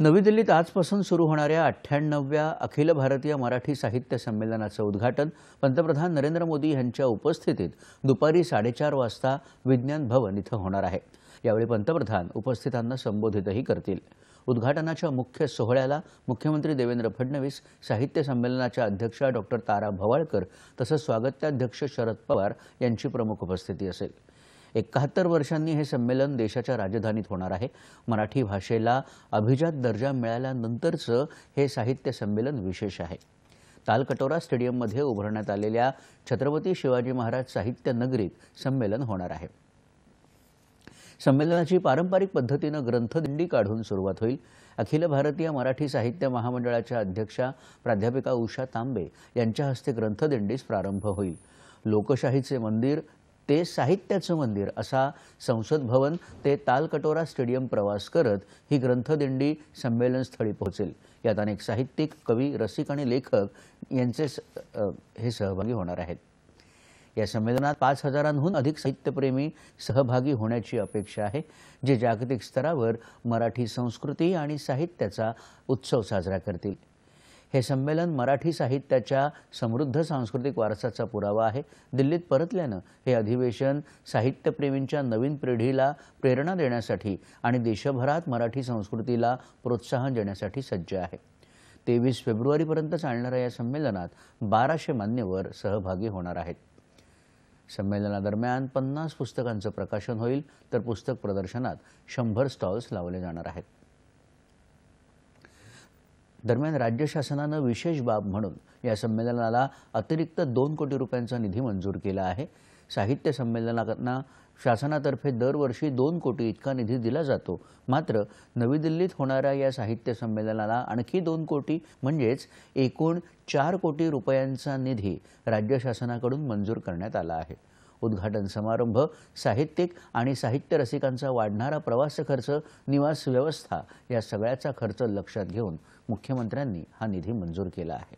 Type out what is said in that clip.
नवी दिल्लीत आजपासून सुरू होणाऱ्या 98व्या अखिल भारतीय मराठी साहित्य संमेलनाचं उद्घाटन पंतप्रधान नरेंद्र मोदी यांच्या उपस्थितीत दुपारी 4:30 वाजता विज्ञान भवन इथं होणार आहे। यावेळी पंतप्रधान उपस्थितांना संबोधितही करतील। उद्घाटनाच्या मुख्य सोहळ्याला मुख्यमंत्री देवेंद्र फडणवीस, साहित्य संमेलनाच्या अध्यक्षा डॉक्टर तारा भवाळकर तसंच स्वागताध्यक्ष शरद पवार यांची प्रमुख उपस्थिती असेल। 71 वर्षांनी हे संमेलन देशाच्या राजधानीत होणार आहे। मराठी भाषेला अभिजात दर्जा मिळाल्यानंतरचं हे साहित्य संमेलन विशेष आहे। तालकटोरा स्टेडियममध्ये उभारण्यात आलेल्या छत्रपती शिवाजी महाराज साहित्य नगरीत संमेलन होणार आहे। संमेलनाची पारंपरिक पद्धतीनं ग्रंथदिंडी काढून सुरुवात होईल। अखिल भारतीय मराठी साहित्य महामंडळाच्या अध्यक्षा प्राध्यापिका उषा तांबे यांच्या हस्ते ग्रंथदिंडीस प्रारंभ होईल। लोकशाहीचे मंदिर ते साहित्याचं मंदिर असा संसद भवन ते तालकटोरा स्टेडियम प्रवास करत ही ग्रंथदिंडी संमेलनस्थळी पोहोचेल। यात अनेक साहित्यिक, कवी, रसिक आणि लेखक यांचे हे सहभागी होणार आहेत। या संमेलनात 5000हून अधिक साहित्यप्रेमी सहभागी होण्याची अपेक्षा आहे, जे जागतिक स्तरावर मराठी संस्कृती आणि साहित्याचा उत्सव साजरा करतील। हे संमेलन मराठी साहित्याच्या समृद्ध सांस्कृतिक वारसाचा पुरावा आहे। दिल्लीत परतल्यानं हे अधिवेशन साहित्यप्रेमींच्या नवीन पिढीला प्रेरणा देण्यासाठी आणि देशभरात मराठी संस्कृतीला प्रोत्साहन देण्यासाठी सज्ज आहे। 23 फेब्रुवारीपर्यंत चालणाऱ्या या संमेलनात 1200 मान्यवर सहभागी होणार आहेत। संमेलनादरम्यान 50 पुस्तकांचं प्रकाशन होईल, तर पुस्तक प्रदर्शनात 100 स्टॉल्स लावले जाणार आहेत। दरम्यान राज्य शासनाने विशेष बाब म्हणून या संमेलनाला अतिरिक्त 2 कोटी रुपयांचा निधी मंजूर केला आहे। साहित्य संमेलनांना शासनातर्फे दरवर्षी 2 कोटी इतका निधी दिला जातो। मात्र नवी दिल्लीत होणाऱ्या या साहित्य संमेलनाला आणखी 2 कोटी म्हणजेच एकूण 4 कोटी रुपयांचा निधी राज्य शासनाकडून मंजूर करण्यात आला आहे। उद्घाटन समारंभ, साहित्यिक आणि साहित्य रसिकांचा वाढणारा प्रवास खर्च, निवास व्यवस्था या सगळ्याचा खर्च लक्षात घेऊन मुख्यमंत्र्यांनी हा निधी मंजूर केला आहे।